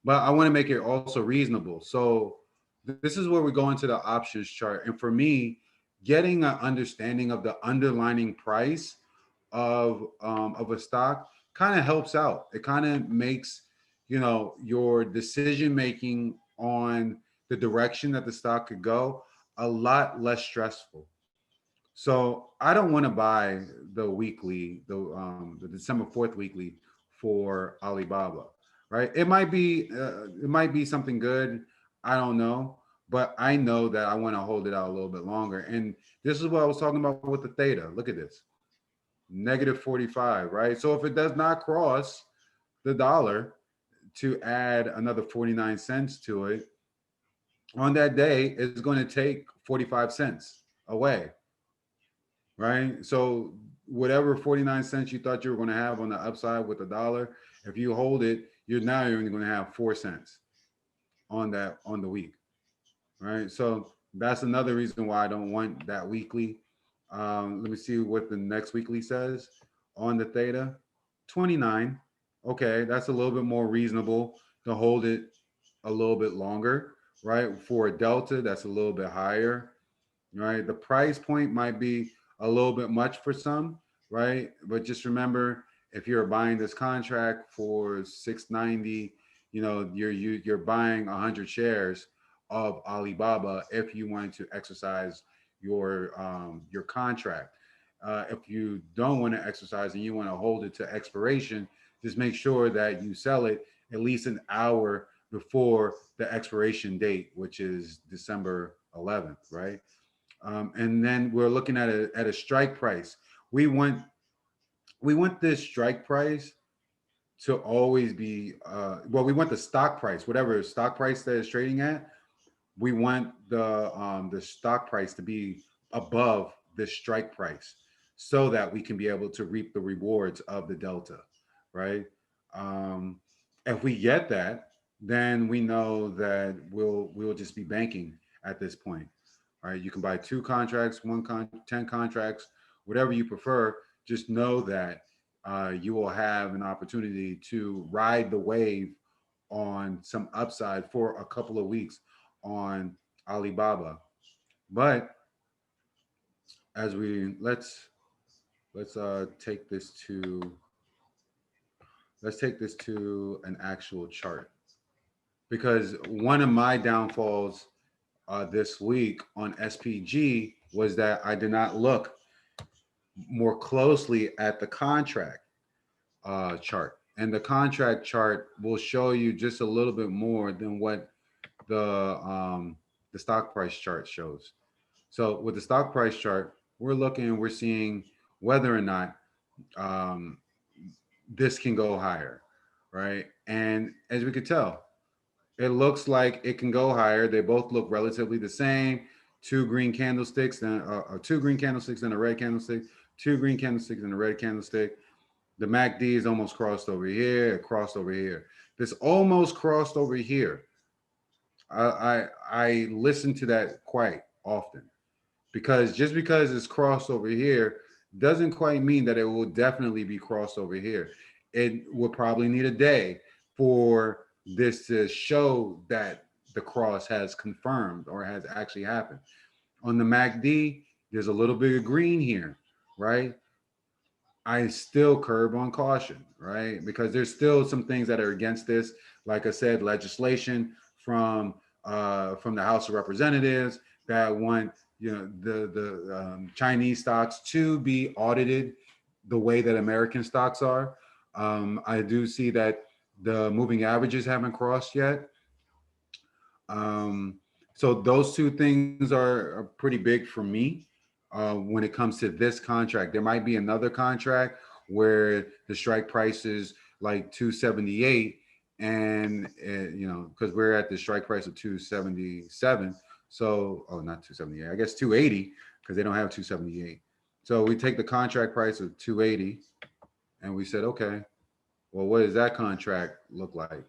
But I want to make it also reasonable. So this is where we go into the options chart. And for me, getting an understanding of the underlying price of a stock kind of helps out. It kind of makes your decision making on the direction that the stock could go a lot less stressful. So I don't want to buy the weekly, the December 4th weekly for Alibaba, right? It might be something good. I don't know, but I know that I want to hold it out a little bit longer. And this is what I was talking about with the theta. Look at this, -45, right? So if it does not cross the dollar to add another 49 cents to it on that day, it's going to take 45 cents away, right? So whatever 49 cents you thought you were going to have on the upside with the dollar, if you hold it, you're only going to have 4 cents on the week, right? So that's another reason why I don't want that weekly. Let me see what the next weekly says on the theta. 29. Okay, that's a little bit more reasonable to hold it a little bit longer, right? For a delta, that's a little bit higher, right? The price point might be a little bit much for some, right? But just remember, if you're buying this contract for 690, you're buying 100 shares of Alibaba if you wanted to exercise your contract. If you don't want to exercise and you want to hold it to expiration, just make sure that you sell it at least an hour before the expiration date, which is December 11th, right? And then we're looking at a strike price. We want this strike price to always be we want the stock price, whatever stock price that is trading at. We want the stock price to be above the strike price, so that we can be able to reap the rewards of the delta, right? Um, if we get that, then we know that we'll just be banking at this point. All right, you can buy 2 contracts, 10 contracts, whatever you prefer. Just know that you will have an opportunity to ride the wave on some upside for a couple of weeks on Alibaba. But as we let's take this to an actual chart, because one of my downfalls this week on SPG was that I did not look more closely at the contract chart. And the contract chart will show you just a little bit more than what the stock price chart shows. So with the stock price chart, we're seeing whether or not um, this can go higher, right? And as we could tell, it looks like it can go higher. They both look relatively the same. Two green candlesticks, then 2 green candlesticks and a red candlestick. 2 green candlesticks and a red candlestick. The MACD is almost crossed over here. It crossed over here. This almost crossed over here. I listen to that quite often, because just because it's crossed over here doesn't quite mean that it will definitely be crossed over here. It will probably need a day for this to show that the cross has confirmed or has actually happened. On the MACD, there's a little bit of green here, right? I still curb on caution, right? Because there's still some things that are against this. Like I said, legislation from the House of Representatives that want the Chinese stocks to be audited the way that American stocks are. I do see that the moving averages haven't crossed yet. Um, so those two things are pretty big for me when it comes to this contract. There might be another contract where the strike price is like 278, and because we're at the strike price of 277. So, oh, not 278, I guess 280, because they don't have 278. So we take the contract price of 280, and we said, okay, well, what does that contract look like?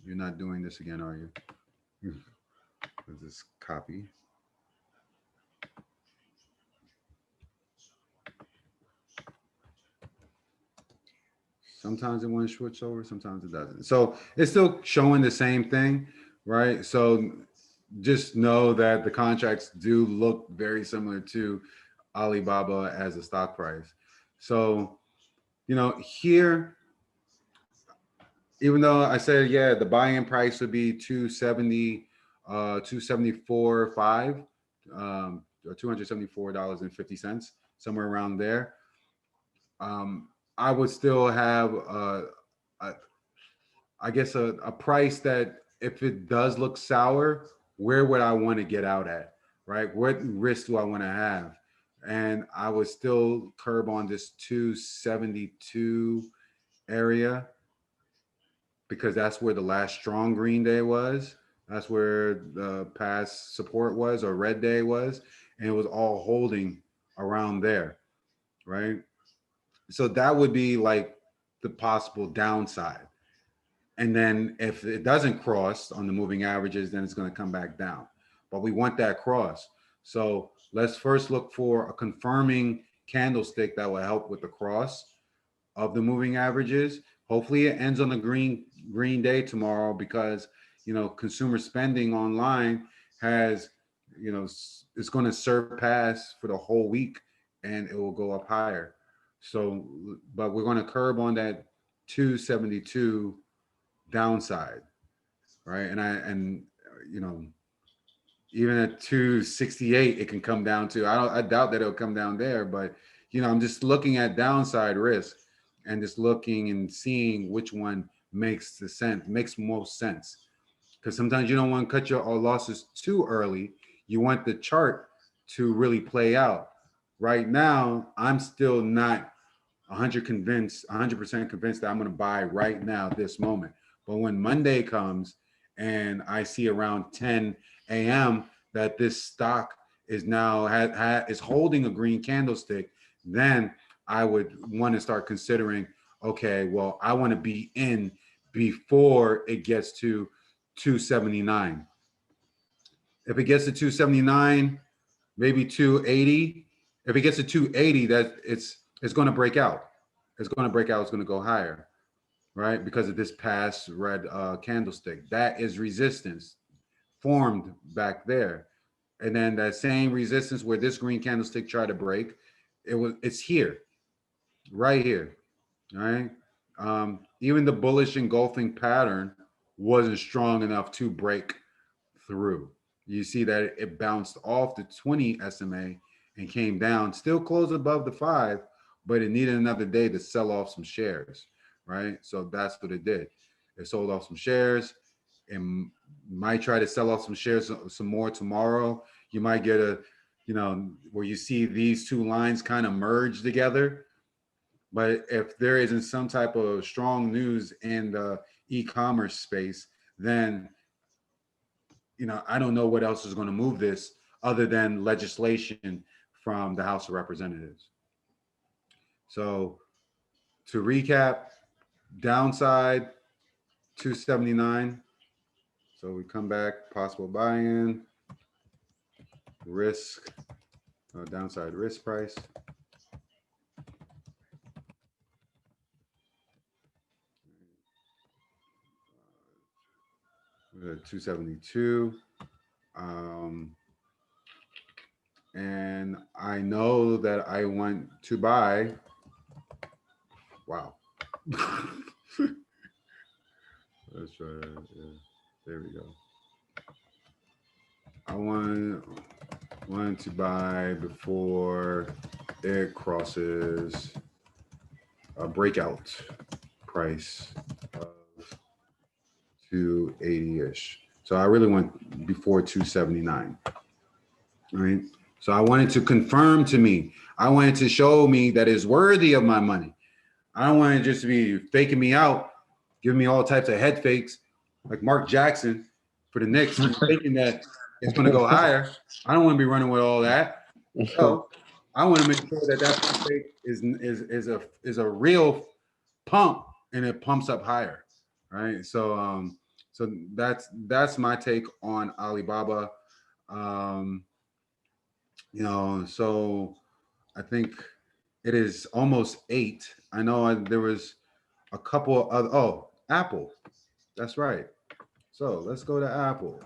You're not doing this again, are you? Let's just copy. Sometimes it wants to switch over, sometimes it doesn't. So it's still showing the same thing, right? So just know that the contracts do look very similar to Alibaba as a stock price. So, here, even though I said, yeah, the buy-in price would be 270, 274.5, or $274.50, somewhere around there. I would still have, a, I guess, a price that if it does look sour, where would I want to get out at, right? What risk do I want to have? And I would still curb on this 272 area, because that's where the last strong green day was. That's where the past support was, or red day was. And it was all holding around there, right? So that would be like the possible downside. And then if it doesn't cross on the moving averages, then it's going to come back down. But we want that cross. So let's first look for a confirming candlestick that will help with the cross of the moving averages. Hopefully it ends on a green day tomorrow, because consumer spending online has, it's going to surpass for the whole week, and it will go up higher. So, but we're going to curb on that 272 downside, right? And even at 268 it can come down to, I doubt that it'll come down there, but I'm just looking at downside risk and just looking and seeing which one makes most sense, because sometimes you don't want to cut your losses too early. You want the chart to really play out. Right now I'm still not 100% convinced that I'm going to buy right now this moment. But when Monday comes and I see around 10 a.m. that this stock is now is holding a green candlestick, then I would want to start considering, okay, well, I want to be in before it gets to 279. If it gets to 279, maybe 280. If it gets to 280, that it's going to break out. It's going to break out. It's going to go higher, right? Because of this past red candlestick. That is resistance formed back there. And then that same resistance where this green candlestick tried to break, it's here, right here, right? Even the bullish engulfing pattern wasn't strong enough to break through. You see that it bounced off the 20 SMA and came down, still closed above the 5, but it needed another day to sell off some shares, right? So that's what it did. It sold off some shares and might try to sell off some shares some more tomorrow. You might get where you see these two lines kind of merge together. But if there isn't some type of strong news in the e-commerce space, then I don't know what else is going to move this other than legislation from the House of Representatives. So to recap, downside 279. So we come back, possible buy-in, risk, downside risk price. 272. And I know that I want to buy. Wow. Let's try that. Yeah. There we go. I want to buy before it crosses a breakout price of 280-ish. So I really want before 279. Right. So I wanted to confirm to me. I wanted to show me that it's worthy of my money. I don't want it just to be faking me out, giving me all types of head fakes like Mark Jackson for the Knicks, thinking that it's going to go higher. I don't want to be running with all that. So I want to make sure that pump fake is a real pump, and it pumps up higher, right? So So that's my take on Alibaba. You know, so I think it is almost 8. I know there was a couple of other, oh, Apple. That's right. So let's go to Apple.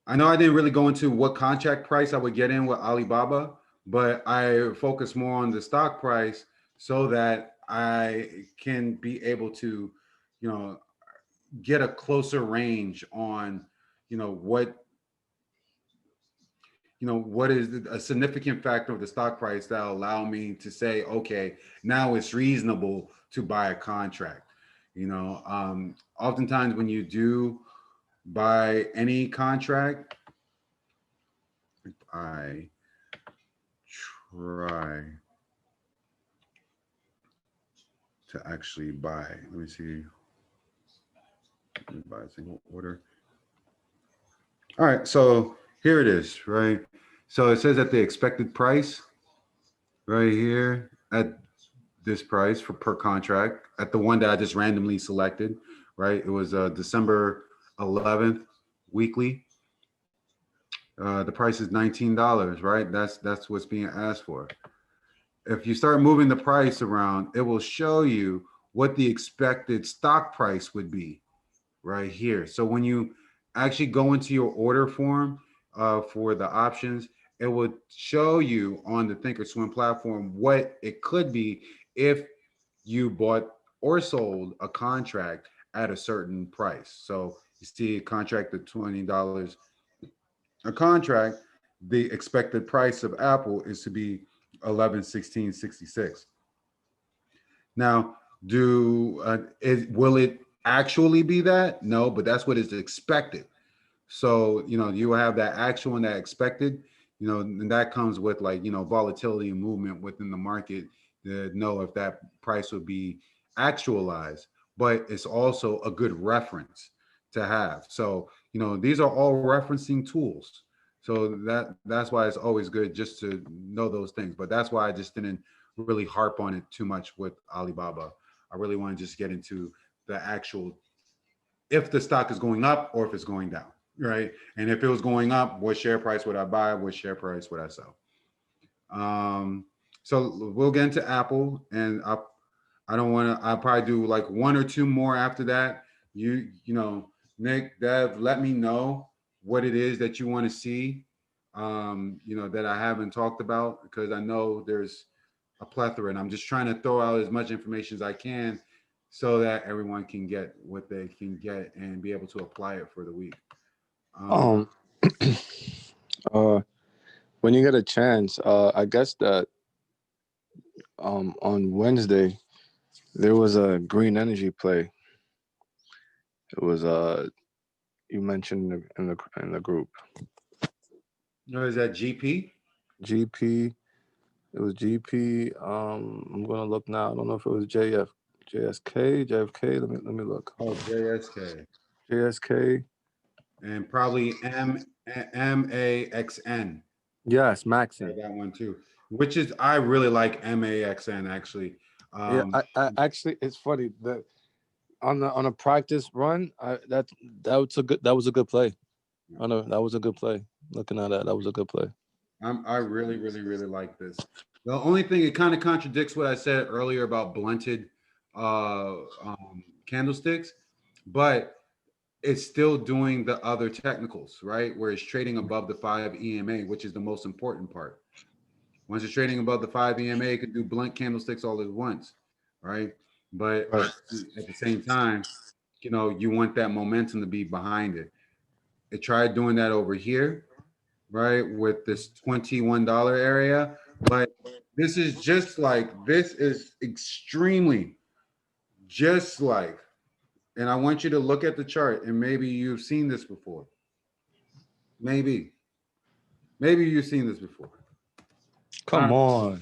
I know I didn't really go into what contract price I would get in with Alibaba, but I focus more on the stock price so that I can be able to, you know, get a closer range on, you know, what is a significant factor of the stock price that allow me to say, okay, now it's reasonable to buy a contract. You know, oftentimes when you do buy any contract, I try to actually buy. Let me see. Let me buy a single order. All right, so here it is, right? So it says that the expected price right here at this price for per contract at the one that I just randomly selected, right? It was December 11th weekly. The price is $19, right? That's what's being asked for. If you start moving the price around, it will show you what the expected stock price would be right here. So when you actually go into your order form for the options, it would show you on the Thinkorswim platform what it could be if you bought or sold a contract at a certain price. So you see a contract at $20 a contract, the expected price of Apple is to be 1116.66. Now, will it actually be that? No, but that's what is expected. So, you know, you will have that actual and that expected, you know, and that comes with, like, you know, volatility and movement within the market to know if that price will be actualized. But it's also a good reference to have. So, you know, these are all referencing tools. So that's why it's always good just to know those things. But that's why I just didn't really harp on it too much with Alibaba. I really want to just get into the actual, if the stock is going up or if it's going down, right? And if it was going up, what share price would I buy? What share price would I sell? So we'll get into Apple, and I don't want to. I'll probably do like one or two more after that. You know, Nick, Dev, let me know what it is that you want to see. You know, that I haven't talked about, because I know there's a plethora, and I'm just trying to throw out as much information as I can so that everyone can get what they can get and be able to apply it for the week. Um, when you get a chance, I guess that on Wednesday there was a green energy play. It was you mentioned in the group. Is that GP? GP. It was GP. I'm gonna look now. I don't know if it was JFK. Let me look. Oh, JSK. JSK. And probably MAXN. Yes, Maxi. That one too. Which is, I really like MAXN actually. Yeah, I actually, it's funny that on a practice run, that was a good play. That was a good play. Looking at that was a good play. I really, really, really like this. The only thing, it kind of contradicts what I said earlier about blunted candlesticks, but it's still doing the other technicals, right? Where it's trading above the 5 EMA, which is the most important part. Once it's trading above the 5 EMA, it can do blunt candlesticks all at once, right? But Right. at the same time, you know, you want that momentum to be behind it. It tried doing that over here, right, with this $21 area, but this is extremely just like, and I want you to look at the chart, and maybe you've seen this before. Maybe you've seen this before. Come on.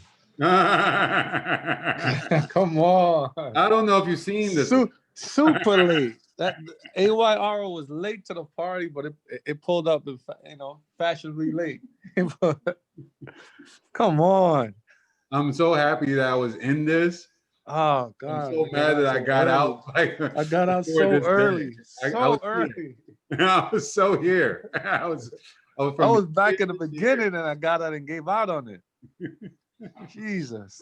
Come on. I don't know if you've seen this. Super late. That AYR was late to the party, but it pulled up, fashionably late. Come on. I'm so happy that I was in this, Oh I'm God, so I got mad out that I so got early. out like I got out before so this day. early, I so was early. I was so here. I was I from was back in the beginning to here. beginning and I got out and gave out on it. Jesus.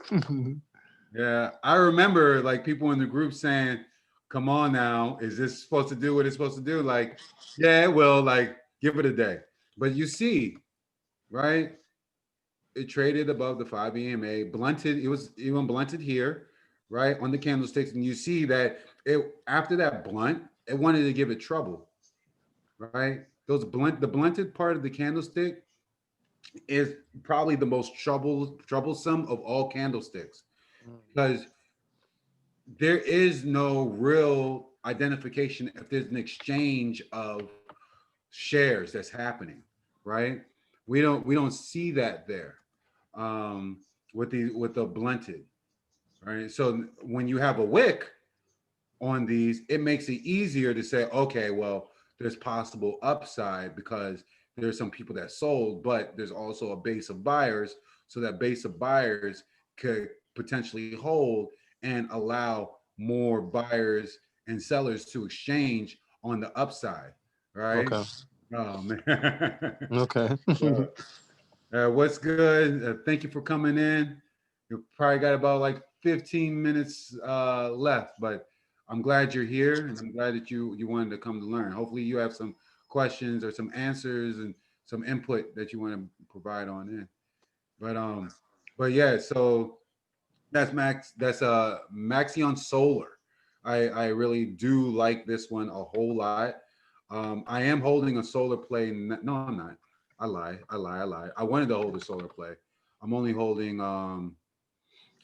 Yeah, I remember like people in the group saying, "Come on now, is this supposed to do what it's supposed to do?" Like, yeah, it will. Like, give it a day. But you see, right? It traded above the 5 EMA, blunted. It was even blunted here, right on the candlesticks, and you see that it after that blunt, it wanted to give it trouble, right? The blunted part of the candlestick is probably the most troublesome of all candlesticks because there is no real identification if there's an exchange of shares that's happening, right? We don't see that there um, with the blunted, right? So when you have a wick on these, it makes it easier to say, okay, well, there's possible upside because there's some people that sold, but there's also a base of buyers. So that base of buyers could potentially hold and allow more buyers and sellers to exchange on the upside, right? Okay. Oh man. Okay. What's good? Thank you for coming in. You probably got about like 15 minutes left, but I'm glad you're here, and I'm glad that you wanted to come to learn. Hopefully, you have some questions or some answers and some input that you want to provide on in. But yeah. So that's Max. That's Maxion Solar. I really do like this one a whole lot. I am holding a solar play. No, I'm not. I lie. I lie. I lie. I wanted to hold a solar play. I'm only holding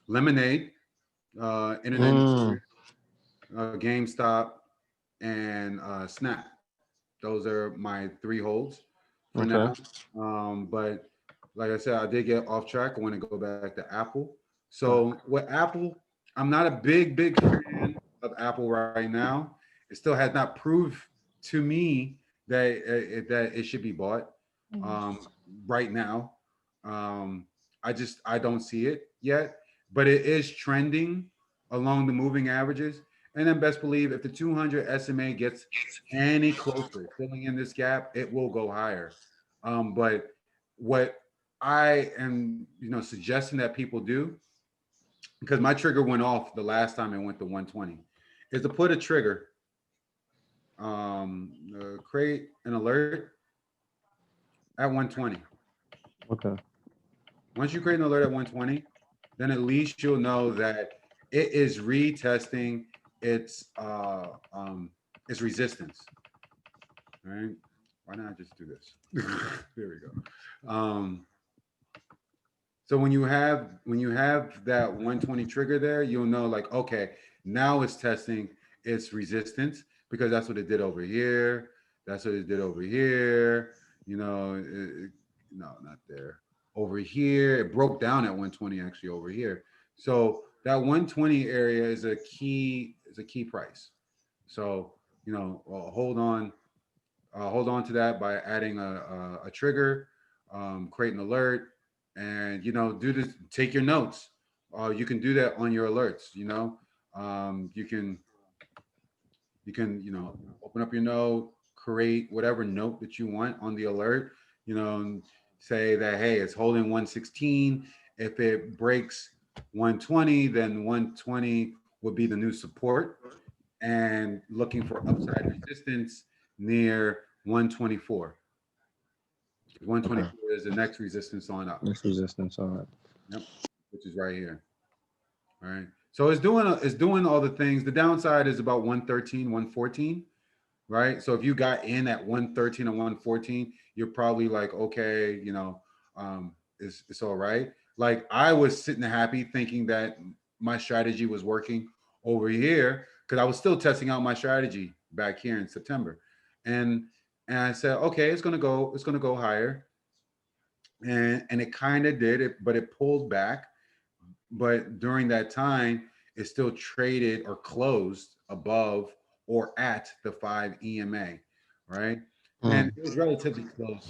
Lemonade, Internet Mm, GameStop, and Snap. Those are my three holds for okay. now. But like I said, I did get off track. I want to go back to Apple. So with Apple, I'm not a big fan of Apple right now. It still has not proved to me that it should be bought um, right now. Um, I don't see it yet, but it is trending along the moving averages. And then best believe if the 200 SMA gets any closer, filling in this gap, it will go higher. But what I am, suggesting that people do, because my trigger went off the last time it went to 120, is to put a trigger, create an alert at 120. Okay. Once you create an alert at 120, then at least you'll know that it is retesting its resistance. All right. Why not just do this? There we go. So when you have that 120 trigger there, you'll know like, okay, now it's testing its resistance because that's what it did over here. That's what it did over here. No, not there. Over here, it broke down at 120 actually over here. So that 120 area is a key price. So hold on to that by adding a trigger, create an alert, and do this. Take your notes. You can do that on your alerts. You can open up your note, create whatever note that you want on the alert. And say that hey, it's holding 116. If it breaks 120, then 120 would be the new support, and looking for upside resistance near 124. Okay. 124 is the next resistance on up. This resistance. All right. Yep, which is right here. All right. So it's doing all the things. The downside is about 113, 114, right? So if you got in at 113 or 114, you're probably like, okay, it's all right. Like I was sitting happy thinking that my strategy was working over here because I was still testing out my strategy back here in September. And I said, okay, it's gonna go higher. And it kind of did it, but it pulled back. But during that time, it still traded or closed above or at the 5 EMA, right? And Mm, it was relatively close.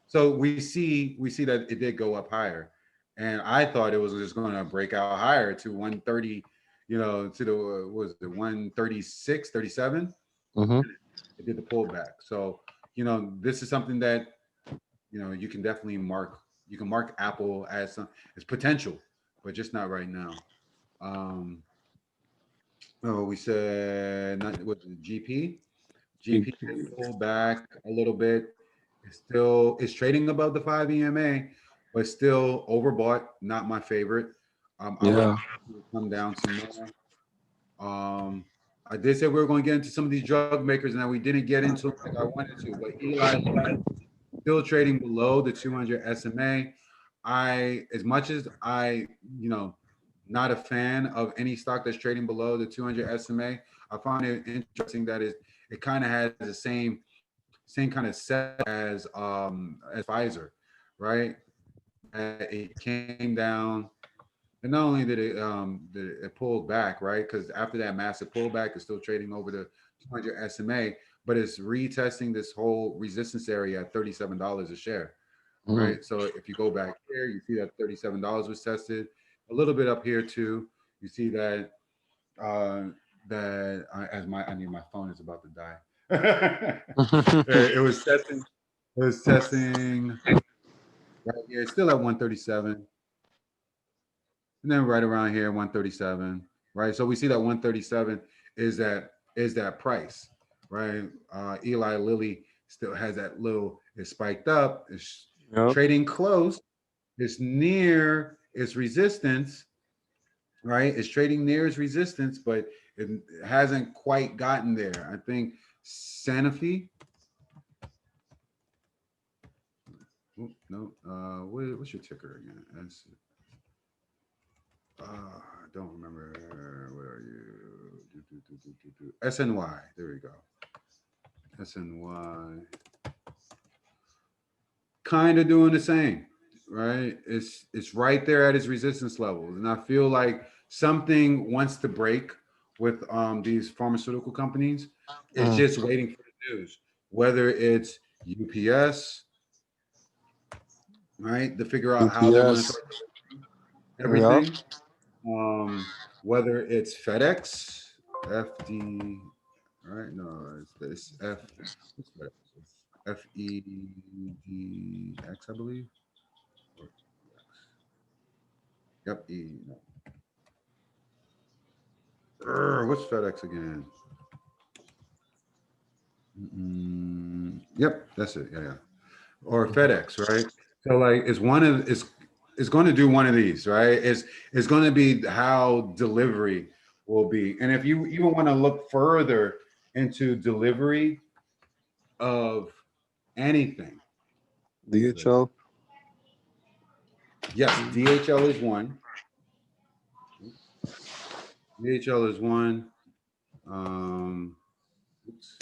So we see that it did go up higher. And I thought it was just going to break out higher to 130, you know, to the, what was it, 136, 37? Mm-hmm. It did the pullback. So, you know, this is something that, you know, you can definitely mark, you can mark Apple as some, as potential, but just not right now. Um, oh, we said not what the GP. GP did pull back a little bit. It's still, it's trading above the 5 EMA, but still overbought. Not my favorite. I would Yeah. come down some more. I did say we were going to get into some of these drug makers, and that we didn't get into them like I wanted to. But Eli still trading below the 200 SMA. As much as I, you know, not a fan of any stock that's trading below the 200 SMA, I find it interesting that it kind of has the same kind of set as Pfizer, right? It came down, and not only did it pulled back, right? Because after that massive pullback, it's still trading over the 200 SMA, but it's retesting this whole resistance area at $37 a share, Mm. right? So if you go back here, you see that $37 was tested. A little bit up here too. You see that uh, as my, I need, my phone is about to die. It was testing. It was testing right here. It's still at 137, and then right around here 137. Right. So we see that 137 is that price, right? Eli Lilly still has that little. It's spiked up. It's Yep. trading close. It's near its resistance, right? It's trading near its resistance, but it hasn't quite gotten there. I think Sanofi. No, what's your ticker again? I don't remember. Where are you? SNY. There we go. SNY. Kind of doing the same, right? It's right there at its resistance levels, and I feel like something wants to break with these pharmaceutical companies. It's Mm. just waiting for the news, whether it's UPS, right, to figure out how they're going to UPS. start Yep. everything. Whether it's FedEx, FD, right? No, it's this F. What's FedEx? FEDX, I believe. Or yep, E. No. What's FedEx again? Yep, that's it. Yeah, yeah. Or FedEx, right? So like, it's going to do one of these, right? It's going to be how delivery will be, and if you even want to look further into delivery of anything, DHL. yes, DHL is one. DHL is one. Um, oops.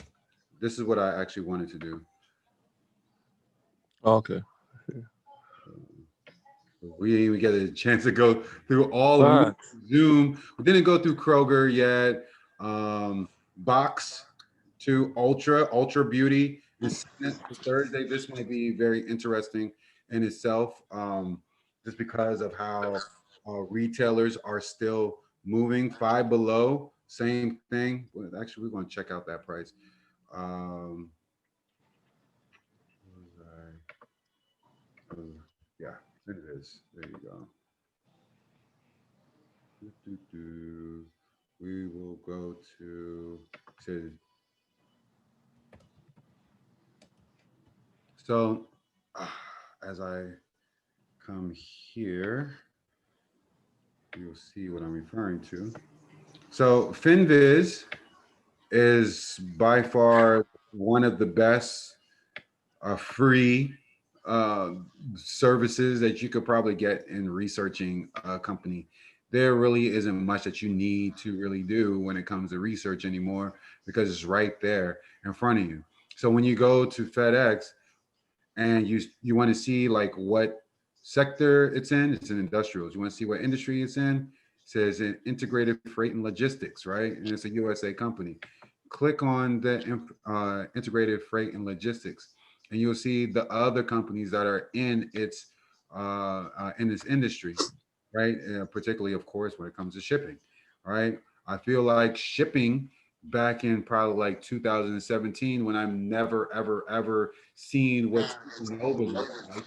This is what I actually wanted to do. Okay. We didn't even get a chance to go through all of them. Facts. Zoom. We didn't go through Kroger yet. Box to Ultra Beauty is for Thursday. This might be very interesting in itself, just because of how retailers are still moving. Five Below, same thing. Well, actually, we're going to check out that price. Um, yeah, it is. There you go. We will go to so as I come here, you'll see what I'm referring to. So FinViz is by far one of the best free uh, services that you could probably get in researching a company. There really isn't much that you need to really do when it comes to research anymore, because it's right there in front of you. So when you go to FedEx and you want to see like what sector it's in industrials. You want to see what industry it's in. It says in integrated freight and logistics, right? And it's a USA company. Click on the integrated freight and logistics, and you'll see the other companies that are in this industry, right? Particularly, of course, when it comes to shipping. right? I feel like shipping back in probably like 2017, when I've never, ever, ever seen what supernovas look like.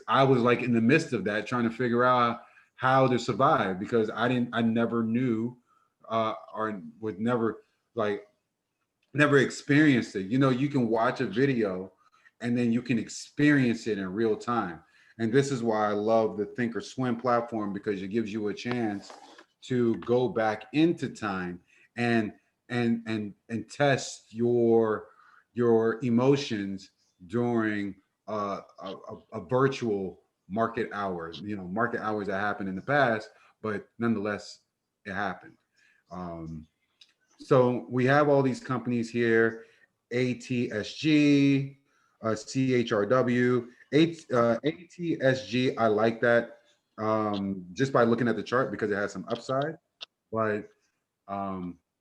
I was like in the midst of that, trying to figure out how to survive, because I never knew, or would never, like, never experienced it. You know, you can watch a video and then you can experience it in real time. And this is why I love the Thinkorswim platform, because it gives you a chance to go back into time and test your emotions during a virtual market hour. You know, market hours that happened in the past, but nonetheless, it happened. Um, so we have all these companies here: ATSG, CHRW, ATSG. I like that, just by looking at the chart, because it has some upside. But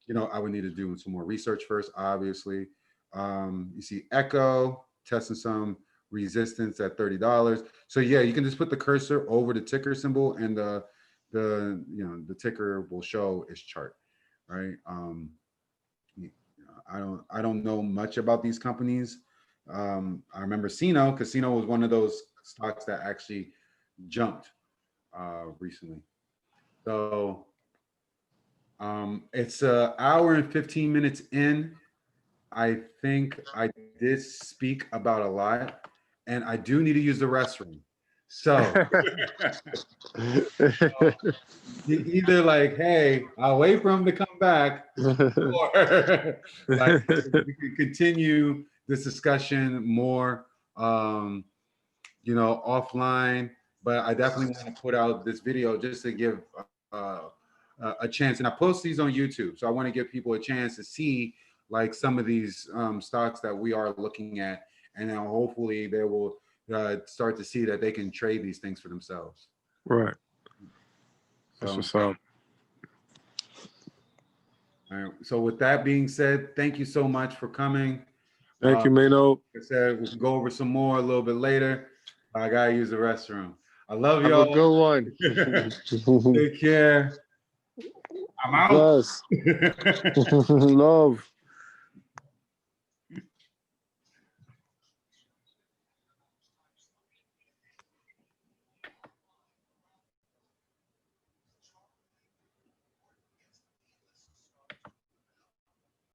you know, I would need to do some more research first, obviously. You see Echo testing some resistance at $30. So yeah, you can just put the cursor over the ticker symbol, and the ticker will show its chart, right? I don't know much about these companies. I remember Casino was one of those stocks that actually jumped recently. So it's an hour and 15 minutes in. I think I did speak about a lot, and I do need to use the restroom. So either like, hey, I'll wait for him to come back, or like we can continue this discussion more, you know, offline. But I definitely want to put out this video just to give a chance, and I post these on YouTube, so I want to give people a chance to see like some of these stocks that we are looking at, and then hopefully they will start to see that they can trade these things for themselves. Right. That's what's up. All right. So with that being said, thank you so much for coming. Thank you, Mano. Like I said, we can go over some more a little bit later. I gotta use the restroom. I love Have y'all. a good one. Take care. I'm out. Bless. Love.